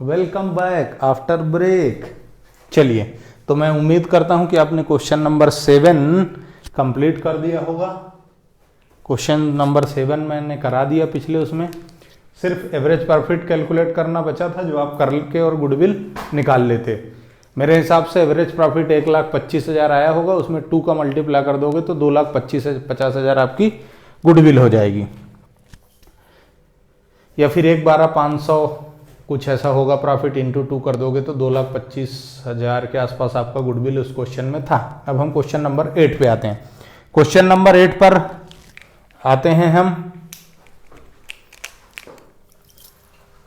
Welcome back after break. चलिए, तो मैं उम्मीद करता हूं कि आपने क्वेश्चन नंबर 7 कंप्लीट कर दिया होगा। क्वेश्चन नंबर 7 मैंने करा दिया पिछले, उसमें सिर्फ एवरेज प्रॉफिट कैलकुलेट करना बचा था, जो आप कर के और गुडविल निकाल लेते। मेरे हिसाब से एवरेज प्रॉफिट 1,25,000 आया होगा, उसमें 2 का मल्टीप्लाई कर दोगे तो 2,50,000 आपकी गुडविल हो जाएगी, या फिर 1,12,500 कुछ ऐसा होगा। प्रॉफिट इंटू 2 कर दोगे तो 2,25,000 के आसपास आपका गुडविल उस क्वेश्चन में था। अब हम क्वेश्चन नंबर 8 पे आते हैं। क्वेश्चन नंबर 8 पर आते हैं हम।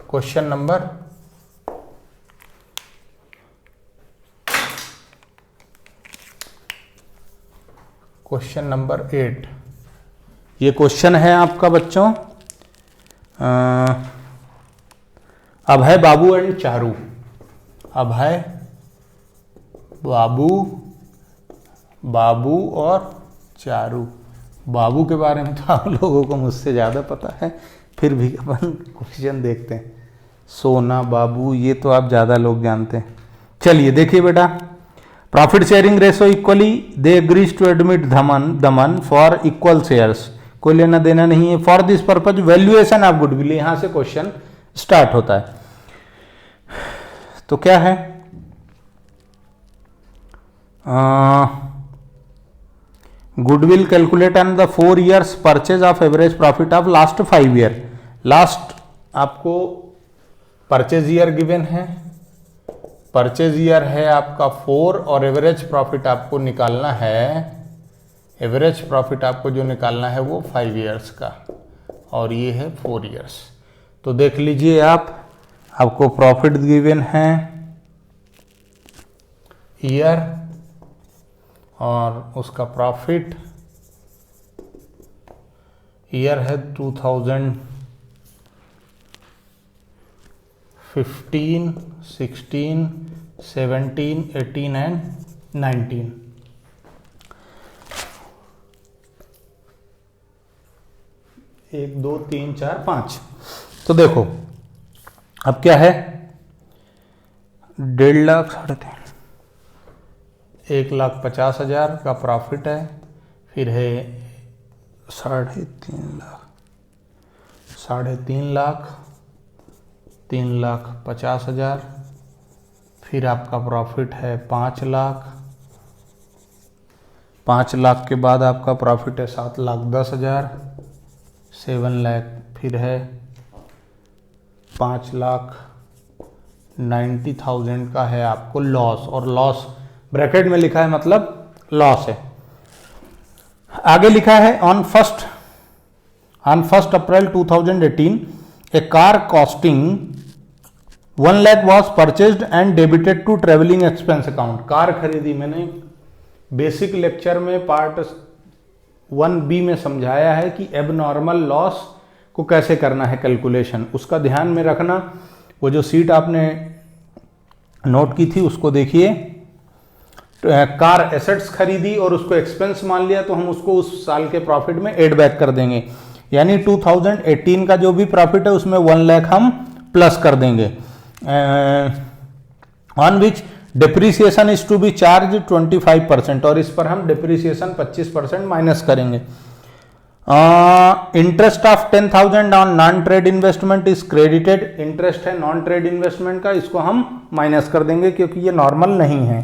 क्वेश्चन नंबर 8, ये क्वेश्चन है आपका बच्चों, अभय, बाबू एंड चारू। अभय, बाबू और चारू। बाबू के बारे में तो आप लोगों को मुझसे ज़्यादा पता है, फिर भी अपन क्वेश्चन देखते हैं। सोना, बाबू, ये तो आप ज़्यादा लोग जानते हैं। चलिए देखिए बेटा, profit sharing ratio equally they agrees to admit Daman for equal shares. कोई लेना देना नहीं है। For this purpose valuation of goodwill, यहां से क्वेश्चन स्टार्ट होता है। तो क्या है, goodwill calculate and the 4 years purchase of average profit of last 5 year। Last आपको परचेज ईयर गिवन है, परचेज ईयर है आपका 4 और एवरेज प्रॉफिट आपको निकालना है, एवरेज प्रॉफिट आपको जो निकालना है वो 5 years का, और ये है 4 years। तो देख लीजिए आपको प्रॉफिट गिवन है ईयर, और उसका प्रॉफिट ईयर है 2015, 16, 17, 18 एंड 19। एक, दो, तीन, चार, 5। तो देखो अब क्या है, 1.5 लाख, 1,50,000 का प्रॉफिट है, फिर है 3.5 लाख, 3.5 लाख, 3,50,000, फिर आपका प्रॉफिट है 5 लाख, 5 लाख के बाद आपका प्रॉफिट है 7,10,000, 7 लाख, फिर है 5,90,000 का है आपको लॉस, और लॉस ब्रैकेट में लिखा है मतलब लॉस है। आगे लिखा है on first April 2018 a car costing 1 lakh was purchased and debited to travelling expense account. Car खरीदी, मैंने बेसिक लेक्चर में पार्ट 1B में समझाया है कि एबनॉर्मल लॉस को कैसे करना है कैलकुलेशन, उसका ध्यान में रखना। वो जो सीट आपने नोट की थी उसको देखिए। कार एसेट्स खरीदी और उसको एक्सपेंस मान लिया, तो हम उसको उस साल के प्रॉफिट में एड बैक कर देंगे, यानी 2018 का जो भी प्रॉफिट है उसमें 1 लाख हम प्लस कर देंगे। On which depreciation is to be charge 25%, और इस पर हम डिप्रिसिएशन 25% माइनस करेंगे। Interest of 10,000 on non trade investment is credited. Interest है नॉन ट्रेड इन्वेस्टमेंट का, इसको हम माइनस कर देंगे क्योंकि ये नॉर्मल नहीं है।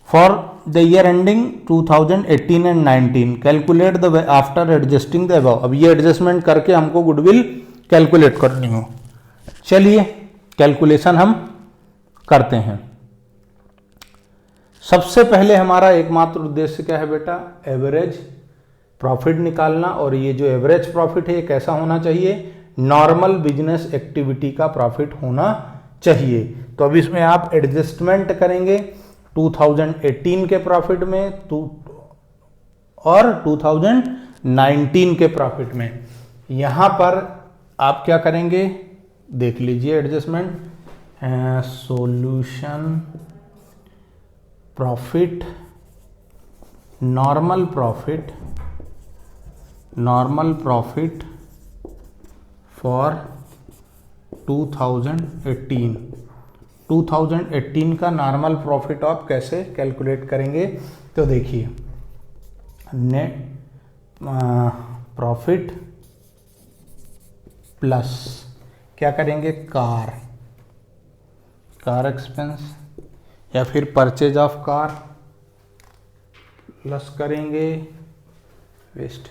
For the year ending 2018 and 19 calculate the after adjusting the above. अब ये एडजस्टमेंट करके हमको गुडविल कैलकुलेट करनी हो। चलिए कैलकुलेशन हम करते हैं। सबसे पहले हमारा एकमात्र उद्देश्य क्या है बेटा, एवरेज प्रॉफिट निकालना, और ये जो एवरेज प्रॉफिट है ये कैसा होना चाहिए, नॉर्मल बिजनेस एक्टिविटी का प्रॉफिट होना चाहिए। तो अब इसमें आप एडजस्टमेंट करेंगे 2018 के प्रॉफिट में और 2019 के प्रॉफिट में। यहां पर आप क्या करेंगे, देख लीजिए adjustment, solution profit, normal profit for 2018। 2018 का नॉर्मल प्रॉफिट आप कैसे कैलकुलेट करेंगे? तो देखिए, नेट प्रॉफिट प्लस क्या करेंगे, कार एक्सपेंस या फिर परचेज ऑफ कार प्लस करेंगे वेस्ट,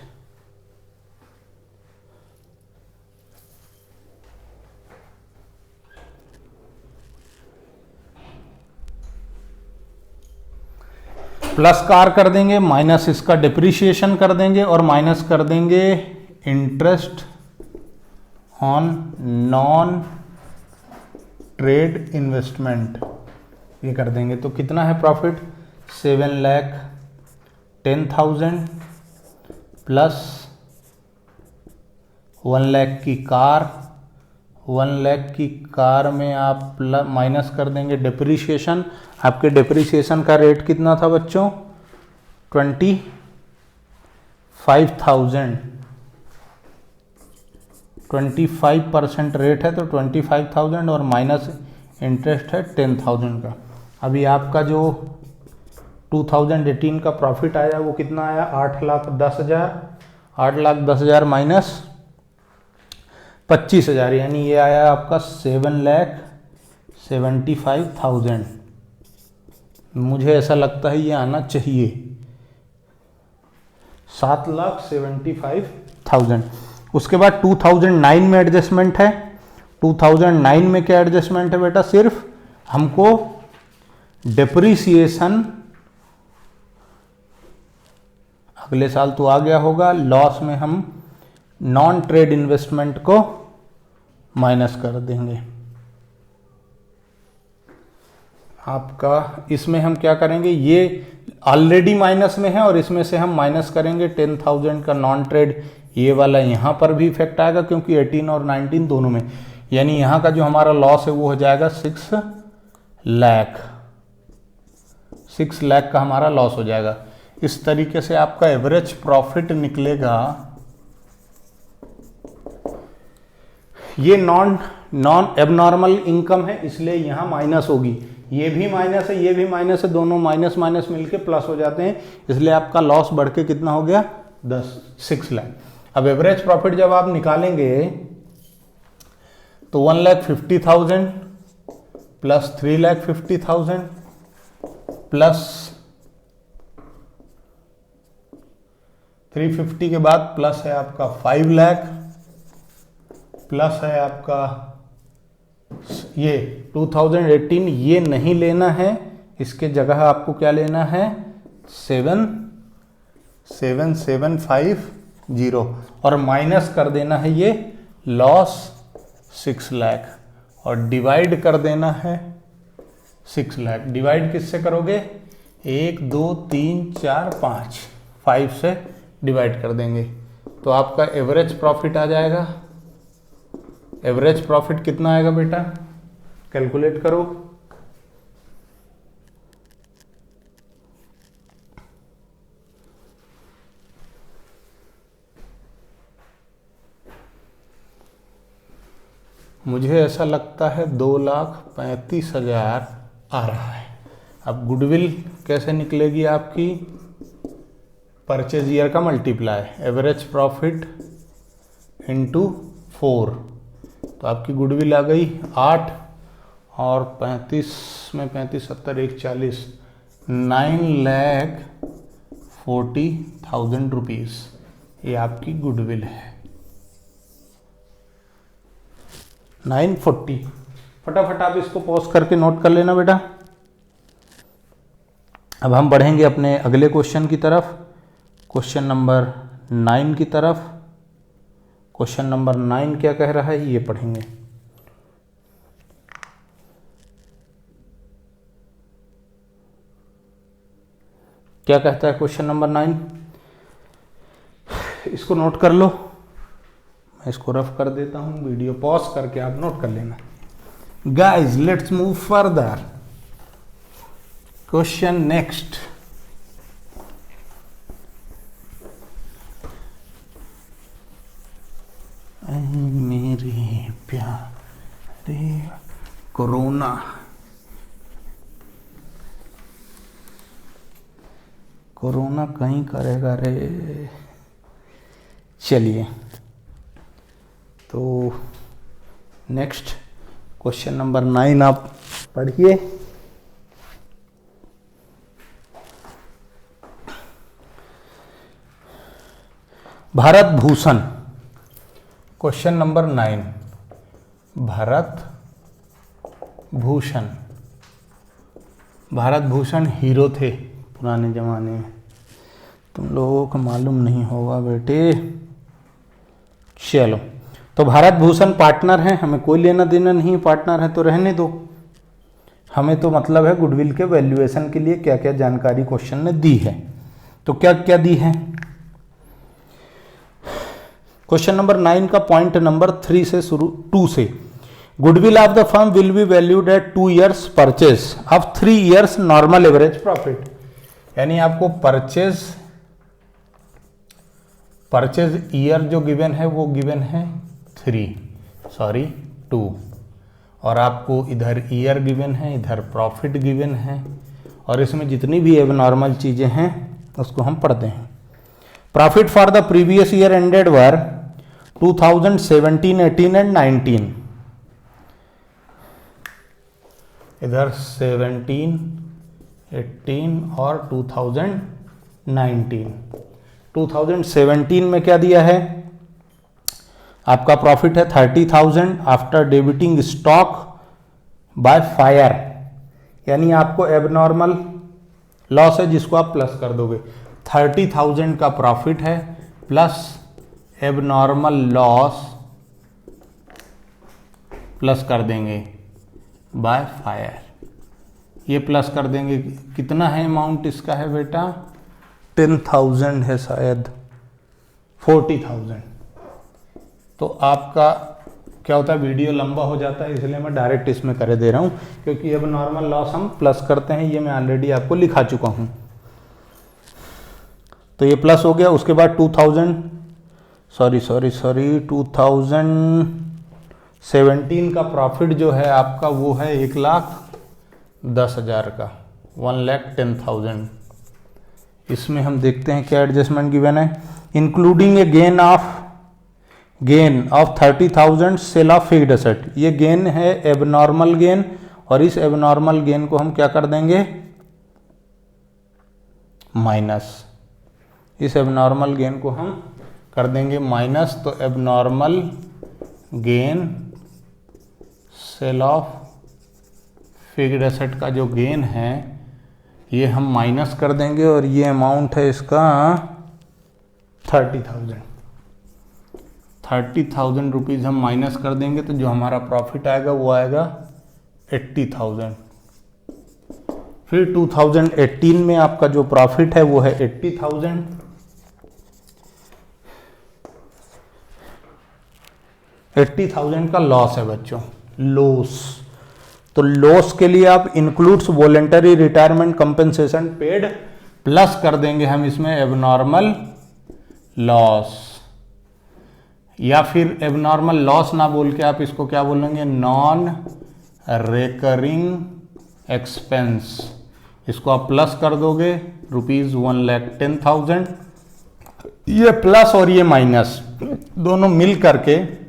प्लस कार कर देंगे, माइनस इसका डिप्रिसिएशन कर देंगे और माइनस कर देंगे interest on non trade investment, ये कर देंगे। तो कितना है प्रॉफिट? 7,10,000 प्लस 1 लाख की कार, 1 लाख की कार में आप माइनस कर देंगे डिप्रिसिएशन। आपके डिप्रिसिएशन का रेट कितना था बच्चों? 25,000, 25% रेट है तो 25,000 और माइनस इंटरेस्ट है 10,000 का। अभी आपका जो 2018 का प्रॉफिट आया वो कितना आया? 8,10,000, 8,10,000 माइनस 25,000, यानी ये आया आपका 7,75,000। मुझे ऐसा लगता है ये आना चाहिए 7,75,000। उसके बाद 2009 में एडजस्टमेंट है। 2009 में क्या एडजस्टमेंट है बेटा? सिर्फ हमको डिप्रिसिएशन अगले साल तो आ गया होगा, लॉस में हम नॉन ट्रेड इन्वेस्टमेंट को माइनस कर देंगे। आपका इसमें हम क्या करेंगे, ये ऑलरेडी माइनस में है और इसमें से हम माइनस करेंगे 10,000 का नॉन ट्रेड, ये वाला यहाँ पर भी इफेक्ट आएगा क्योंकि 18 और 19 दोनों में, यानी यहाँ का जो हमारा लॉस है वो हो जाएगा 6 लाख, 6 लाख का हमारा लॉस हो जाएगा। इस तरीके से आपका एवरेज प्रॉफिट निकलेगा। ये नॉन एबनॉर्मल इनकम है इसलिए यहाँ माइनस होगी, ये भी माइनस है, ये भी माइनस है, दोनों माइनस माइनस मिलके प्लस हो जाते हैं, इसलिए आपका लॉस बढ़ के कितना हो गया? 6 लाख। अब एवरेज प्रॉफिट जब आप निकालेंगे तो 1,50,000 प्लस 3,50,000 प्लस 350 के बाद प्लस है आपका 5 लाख, प्लस है आपका ये 2018, ये नहीं लेना है, इसके जगह आपको क्या लेना है? 7,750 और माइनस कर देना है ये लॉस 6 लाख और डिवाइड कर देना है 6 लाख। डिवाइड किससे करोगे? 1 2 3 4 5 से डिवाइड कर देंगे तो आपका एवरेज प्रॉफिट आ जाएगा। एवरेज प्रॉफिट कितना आएगा बेटा? कैलकुलेट करो। मुझे ऐसा लगता है 2,35,000 आ रहा है। अब गुडविल कैसे निकलेगी आपकी? परचेज ईयर का मल्टीप्लाई, एवरेज प्रॉफिट इंटू 4, तो आपकी गुडविल आ गई 8 और 35 में 35 70 1 40, 9,40,000 रुपीज़, ये आपकी गुडविल है 940। फटाफट आप इसको पॉज करके नोट कर लेना बेटा। अब हम बढ़ेंगे अपने अगले क्वेश्चन की तरफ, क्वेश्चन नंबर 9 की तरफ। क्वेश्चन नंबर 9 क्या कह रहा है ये पढ़ेंगे। क्या कहता है क्वेश्चन नंबर 9? इसको नोट कर लो, मैं इसको रफ कर देता हूं, वीडियो पॉज करके आप नोट कर लेना। Guys let's move further. Question next. मेरे प्यारे कोरोना कोरोना कहीं करेगा रे। चलिए, तो नेक्स्ट क्वेश्चन नंबर 9 आप पढ़िए। Bharat Bhushan, question number 9, Bharat Bhushan. Bharat Bhushan hero थे पुराने जमाने में, तुम लोगों को मालूम नहीं होगा बेटे। चलो, तो भारत भूषण पार्टनर हैं, हमें कोई लेना देना नहीं, पार्टनर है तो रहने दो। हमें तो मतलब है गुडविल के वैल्यूएशन के लिए क्या क्या जानकारी क्वेश्चन ने दी है। तो क्या क्या दी है क्वेश्चन नंबर 9 का पॉइंट नंबर 3 से शुरू 2 से, goodwill of the firm will be valued at 2 years purchase of 3 years normal average profit. यानी आपको परचेज ईयर जो गिवन है वो गिवन है 2, और आपको इधर ईयर गिवन है, इधर प्रॉफिट गिवन है, और इसमें जितनी भी एबनॉर्मल चीजें हैं उसको हम पढ़ते हैं। Profit for the previous year ended were 2017, 18 and 19। इधर 17, 18 और 2019। 2017 में क्या दिया है, आपका प्रॉफिट है 30,000 after debiting stock by fire. यानी आपको एबनॉर्मल लॉस है जिसको आप प्लस कर दोगे। 30,000 का प्रॉफिट है प्लस एबनॉर्मल लॉस प्लस कर देंगे बाय फायर। ये प्लस कर देंगे, कितना है अमाउंट इसका है बेटा, 10,000 है शायद, 40,000। तो आपका क्या होता है, वीडियो लंबा हो जाता है, इसलिए मैं डायरेक्ट इसमें कर दे रहा हूँ, क्योंकि अब नॉर्मल लॉस हम प्लस करते हैं, ये मैं ऑलरेडी आपको लिखा चुका हूँ। तो ये प्लस हो गया। उसके बाद 2017 का प्रॉफिट जो है आपका वो है 1,10,000 का, 1,10,000। इसमें हम देखते हैं क्या एडजस्टमेंट गिवन है। Including a gain of 30,000 sale of fixed asset. ये गेन है एबनॉर्मल गेन, और इस एबनॉर्मल गेन को हम क्या कर देंगे, माइनस। इस एबनॉर्मल गेन को हम कर देंगे माइनस। तो abnormal gain sale of fixed asset का जो गेन है ये हम माइनस कर देंगे, और ये अमाउंट है इसका 30,000 रुपीज़ हम माइनस कर देंगे, तो जो हमारा प्रॉफिट आएगा वो आएगा 80,000। फिर 2018 में आपका जो प्रॉफिट है वो है 80,000। 80,000 का लॉस है बच्चों, लॉस। तो लॉस के लिए आप includes voluntary retirement compensation paid plus कर देंगे हम इसमें एबनॉर्मल लॉस, या फिर एबनॉर्मल लॉस ना बोल के आप इसको क्या बोलेंगे, नॉन रेकरिंग एक्सपेंस। इसको आप प्लस कर दोगे ₹1,10,000। ये प्लस और ये माइनस दोनों मिल करके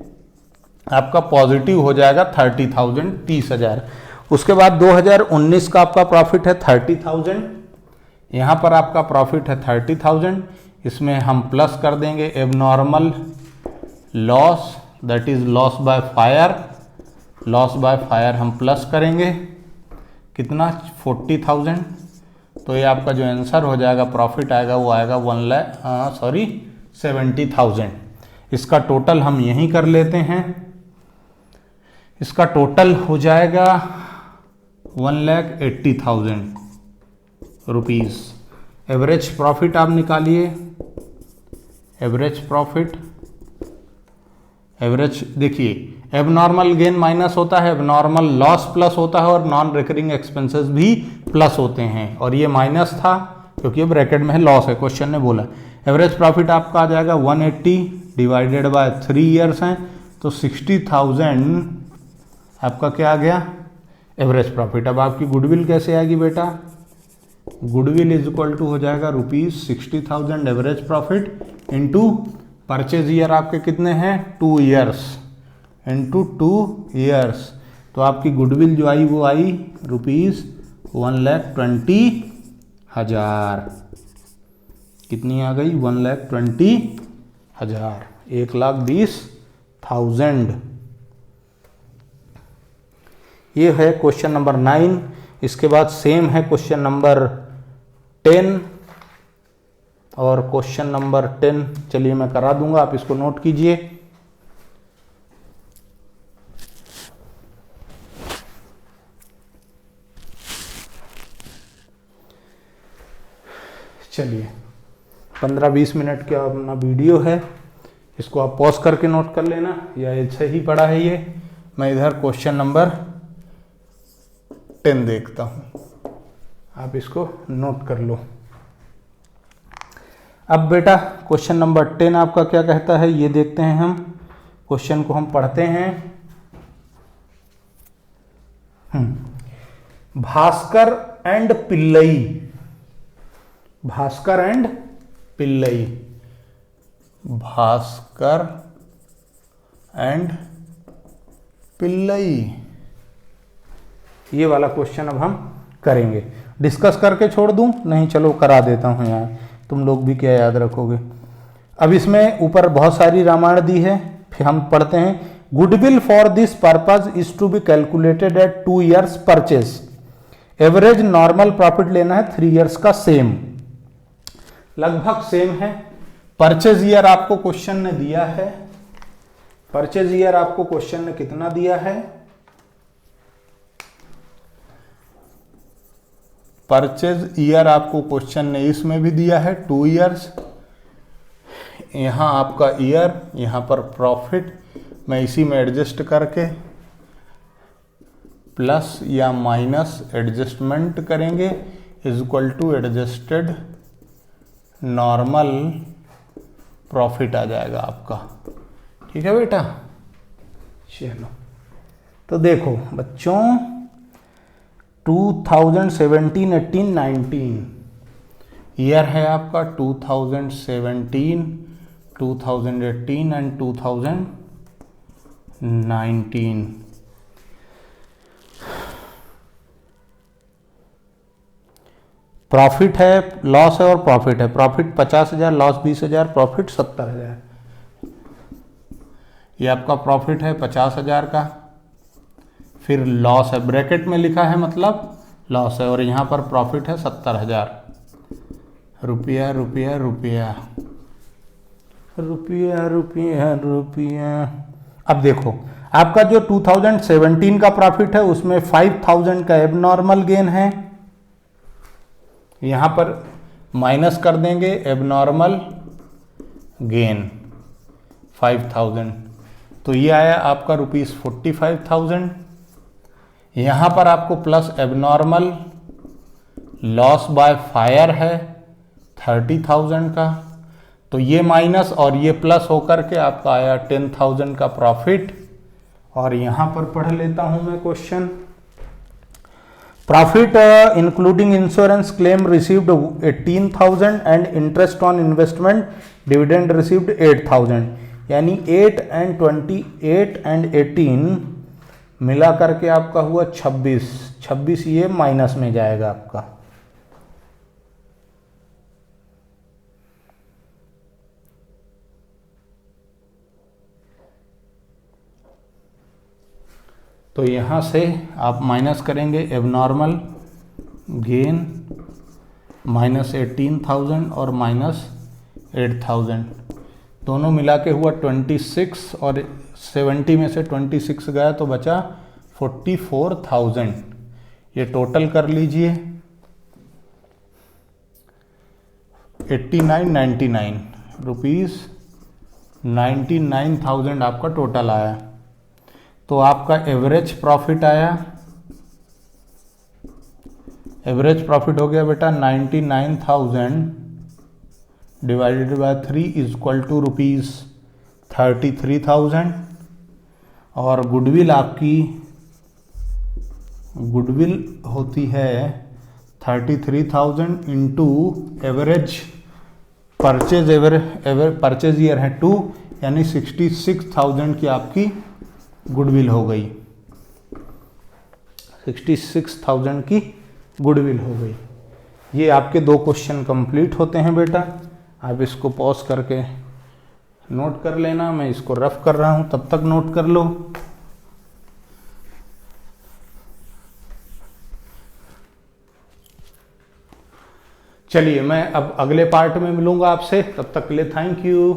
आपका पॉजिटिव हो जाएगा 30,000, 30,000। उसके बाद 2019 का आपका प्रॉफिट है 30,000। यहाँ पर आपका प्रॉफिट है 30,000, इसमें हम प्लस कर देंगे abnormal loss, that is loss by fire. Loss by fire हम प्लस करेंगे कितना, 40,000। तो ये आपका जो आंसर हो जाएगा, प्रॉफिट आएगा वो आएगा 70,000। इसका टोटल हम यहीं कर लेते हैं। इसका टोटल हो जाएगा 1,80,000 रुपीज़। एवरेज प्रॉफिट आप निकालिए, एवरेज प्रॉफिट, एवरेज देखिए, एबनॉर्मल गेन माइनस होता है, एबनॉर्मल लॉस प्लस होता है, और नॉन रिकरिंग एक्सपेंसेस भी प्लस होते हैं, और ये माइनस था क्योंकि ये ब्रैकेट में है, लॉस है, क्वेश्चन ने बोला। एवरेज प्रॉफिट आपका आ जाएगा 180 डिवाइडेड बाय 3 ईयर्स हैं, तो 60,000 आपका क्या आ गया, एवरेज प्रॉफिट। अब आपकी गुडविल कैसे आएगी बेटा, गुडविल इज इक्वल टू हो जाएगा ₹60,000 average profit into purchase year आपके कितने हैं 2 ईयर्स इंटू 2 ईयर्स। तो आपकी गुडविल जो आई वो आई ₹1,20,000। कितनी आ गई 1,20,000, 1,20,000। ये है क्वेश्चन नंबर 9। इसके बाद सेम है क्वेश्चन नंबर 10 और क्वेश्चन नंबर 10 चलिए मैं करा दूंगा, आप इसको नोट कीजिए। चलिए 15-20 मिनट का अपना वीडियो है, इसको आप पॉज करके नोट कर लेना या ऐसे ही पड़ा है ये। मैं इधर क्वेश्चन नंबर 10 देखता हूँ, आप इसको नोट कर लो। अब बेटा क्वेश्चन नंबर 10 आपका क्या कहता है ये देखते हैं हम। क्वेश्चन को हम पढ़ते हैं। Bhaskar and Pillai, Bhaskar and Pillai, Bhaskar and Pillai, ये वाला क्वेश्चन अब हम करेंगे। डिस्कस करके छोड़ दूं? नहीं, चलो करा देता हूं यार, तुम लोग भी क्या याद रखोगे। अब इसमें ऊपर बहुत सारी रामायण दी है, फिर हम पढ़ते हैं। Goodwill for this purpose is to be calculated at 2 years purchase. Average normal profit लेना है 3 ईयर्स का, सेम लगभग सेम है। परचेज ईयर आपको क्वेश्चन ने दिया है, परचेज ईयर आपको क्वेश्चन ने कितना दिया है, परचेज ईयर आपको क्वेश्चन ने इसमें भी दिया है 2 ईयर्स। यहां आपका ईयर, यहां पर प्रॉफिट, मैं इसी में एडजस्ट करके प्लस या माइनस एडजस्टमेंट करेंगे is equal to adjusted normal profit आ जाएगा आपका। ठीक है बेटा, चलो तो देखो बच्चों 2017, 18, 19 ईयर है आपका 2017, 2018 एंड 2019। प्रॉफिट है, लॉस है और प्रॉफिट है। Profit 50,000, loss 20,000, profit 70,000। ये आपका प्रॉफिट है 50,000 का, फिर लॉस है, ब्रैकेट में लिखा है मतलब लॉस है, और यहाँ पर प्रॉफिट है 70,000 रुपया रुपया रुपया रुपया रुपया रुपया। अब देखो आपका जो 2017 का प्रॉफिट है उसमें 5,000 का एबनॉर्मल गेन है, यहां पर माइनस कर देंगे एबनॉर्मल गेन 5,000, तो ये आया आपका ₹45,000। यहां पर आपको plus abnormal loss by fire है 30,000 का, तो ये माइनस और ये प्लस होकर के आपका आया 10,000 का प्रॉफिट। और यहां पर पढ़ लेता हूं मैं question. Profit including insurance claim received 18,000 and interest on investment dividend received 8,000, यानी 8 एंड 28 एंड 18 मिला करके आपका हुआ 26। ये माइनस में जाएगा आपका। तो यहाँ से आप माइनस करेंगे एबनॉर्मल गेन माइनस 18,000 और माइनस 8,000, दोनों मिला के हुआ 26 और 70 में से 26 गया तो बचा 44,000। ये टोटल कर लीजिए 8999 रुपीज़ 99,000 आपका टोटल आया। तो आपका एवरेज प्रॉफिट आया, एवरेज प्रॉफिट हो गया बेटा 99,000 divided by 3 is equal to ₹33,000। और गुडविल आपकी, गुडविल होती है 33,000 into average purchase purchase year है 2, यानी 66,000 की आपकी गुडविल हो गई, 66,000 की गुडविल हो गई। ये आपके 2 क्वेश्चन कंप्लीट होते हैं बेटा। आप इसको पॉज करके नोट कर लेना, मैं इसको रफ कर रहा हूँ, तब तक नोट कर लो। चलिए मैं अब अगले पार्ट में मिलूंगा आपसे, तब तक के लिए थैंक यू।